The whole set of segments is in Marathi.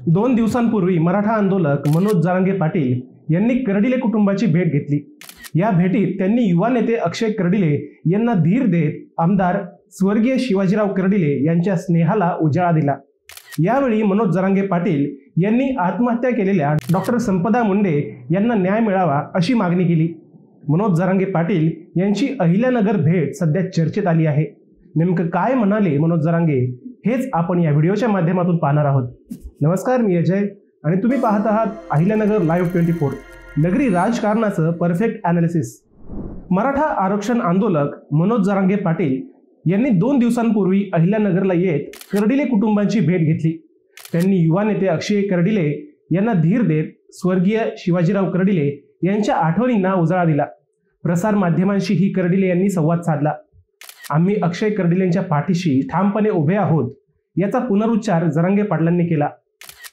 2 दिवसांपूर्वी मराठा आंदोलक मनोज जरांगे पाटील यांनी कर्डिले कुटुंबाची भेट घेतली। या भेटीत त्यांनी युवा नेते अक्षय कर्डिले यांना धीर देत आमदार स्वर्गीय शिवाजीराव कर्डिले यांच्या स्नेहाला उजाळा दिला। यावेळी मनोज जरांगे पाटील यांनी आत्महत्या केलेल्या डॉक्टर संपदा मुंडे यांना न्याय मिळावा अशी मागणी केली। मनोज जरांगे पाटील यांची अहिल्यानगर भेट सध्या चर्चेत आली आहे। नेमकं काय म्हणाले मनोज जरांगे हेच आपण या व्हिडिओच्या माध्यमातून पाहणार आहोत। नमस्कार, मी अजय आणि तुम्ही पाहत आहात अहिल्यानगर लाईव्ह 24, नगरी राजकारणाचं परफेक्ट ॲनालिसिस। मराठा आरक्षण आंदोलक मनोज जरांगे पाटील यांनी 2 दिवसांपूर्वी अहिल्यानगरला येत कर्डिले कुटुंबांची भेट घेतली। त्यांनी युवा नेते अक्षय कर्डिले यांना धीर देत स्वर्गीय शिवाजीराव कर्डिले यांच्या आठवणींना उजाळा दिला। प्रसार माध्यमांशी ही कर्डिले यांनी संवाद साधला। आम्ही अक्षय कर्डिलेंच्या पाठीशी ठामपणे उभे आहोत याचा पुनरुच्चार जरांगे पाटलांनी केला।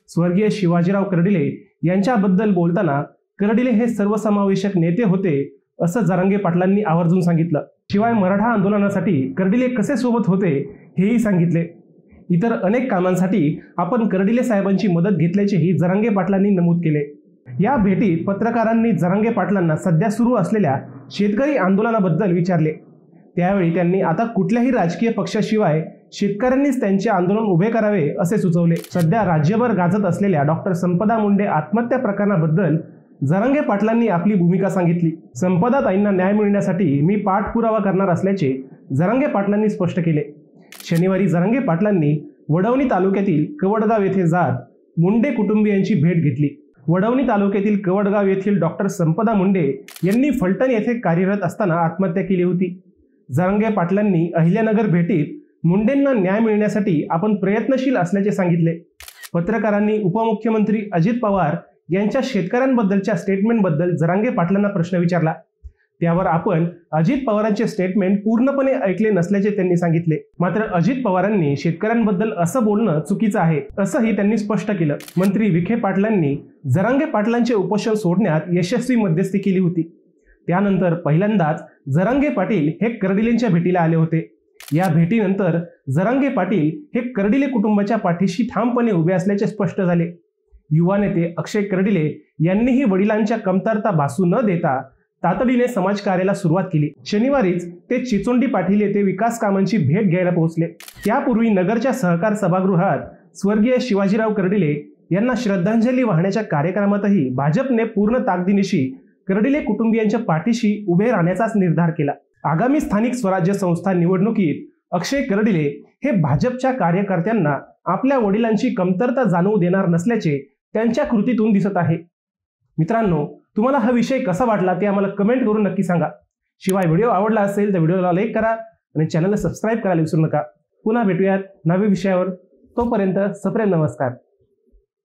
स्वर्गीय शिवाजीराव कर्डिले यांच्याबद्दल बोलताना कर्डिले हे सर्वसमावेशक नेते होते असं जरांगे पाटलांनी आवर्जून सांगितलं। शिवाय मराठा आंदोलनासाठी कर्डिले कसे सोबत होते हेही सांगितले। इतर अनेक कामांसाठी आपण कर्डिले साहेबांची मदत घेतल्याचेही जरांगे पाटलांनी नमूद केले। या भेटीत पत्रकारांनी जरांगे पाटलांना सध्या सुरू असलेल्या शेतकरी आंदोलनाबद्दल विचारले। त्यावेळी त्यांनी आता कुठल्याही राजकीय पक्षाशिवाय शेतकऱ्यांनीच त्यांचे आंदोलन उभे करावे असे सुचवले। सध्या राज्यभर गाजत असलेल्या डॉक्टर संपदा मुंडे आत्महत्या प्रकरणाबद्दल जरांगे पाटलांनी आपली भूमिका सांगितली। संपदा ताईंना न्याय मिळण्यासाठी मी पाठपुरावा करणार असल्याचे जरांगे पाटलांनी स्पष्ट केले। शनिवारी जरांगे पाटलांनी वडवणी तालुक्यातील कवडगाव येथे जात मुंडे कुटुंबियांची भेट घेतली। वडवणी तालुक्यातील कवडगाव येथील डॉक्टर संपदा मुंडे यांनी फलटण येथे कार्यरत असताना आत्महत्या केली होती। जरांगे पाटलांनी अहिल्यानगर भेटीत मुंडेंना न्याय मिळण्यासाठी आपण प्रयत्नशील असल्याचे सांगितले। पत्रकारांनी उपमुख्यमंत्री अजित पवार यांच्या शेतकऱ्यांबद्दलच्या स्टेटमेंटबद्दल जरांगे पाटलांना प्रश्न विचारला। त्यावर आपण अजित पवारांचे स्टेटमेंट पूर्णपणे ऐकले नसल्याचे त्यांनी सांगितले। मात्र अजित पवारांनी शेतकऱ्यांबद्दल असं बोलणं चुकीचं आहे असंही त्यांनी स्पष्ट केलं। मंत्री विखे पाटलांनी जरांगे पाटलांचे उपोषण सोडण्यात यशस्वी मध्यस्थी केली होती। त्यानंतर पहिल्यांदाच जरांगे पाटील हे कर्डिलेंच्या भेटीला आले होते। या भेटीनंतर जरांगे पाटील हे कर्डिले कुटुंबाच्या पाठीशी ठामपणे उभे असल्याचे स्पष्ट झाले। युवा नेते अक्षय कर्डिले यांनीही वडिलांच्या कमतरता भासू न देता तातडीने समाजकार्याला सुरुवात केली। शनिवारीच ते चिचोंडी पाटील येथे विकास कामांची भेट घ्यायला पोहोचले। त्यापूर्वी नगरच्या सहकार सभागृहात स्वर्गीय शिवाजीराव कर्डिले यांना श्रद्धांजली वाहण्याच्या कार्यक्रमातही भाजपने पूर्ण ताकदीनिशी कर्डिले कुटुंबियांच्या पाठीशी उभे राहण्याचाच निर्धार केला। आगामी स्थानिक स्वराज्य संस्था निवडणुकीत अक्षय कर्डिले हे भाजपच्या कार्यकर्त्यांना आपल्या वडिलांची कमतरता जाणवू देणार नसल्याचे त्यांच्या कृतीतून दिसत आहे। मित्रांनो, तुम्हाला हा विषय कसा वाटला ते आम्हाला कमेंट करून नक्की सांगा। शिवाय व्हिडिओ आवडला असेल तर व्हिडिओला लाईक करा आणि चॅनलला सबस्क्राईब करायला विसरू नका। पुन्हा भेटूयात नवीन विषयावर। तोपर्यंत सप्रेम नमस्कार।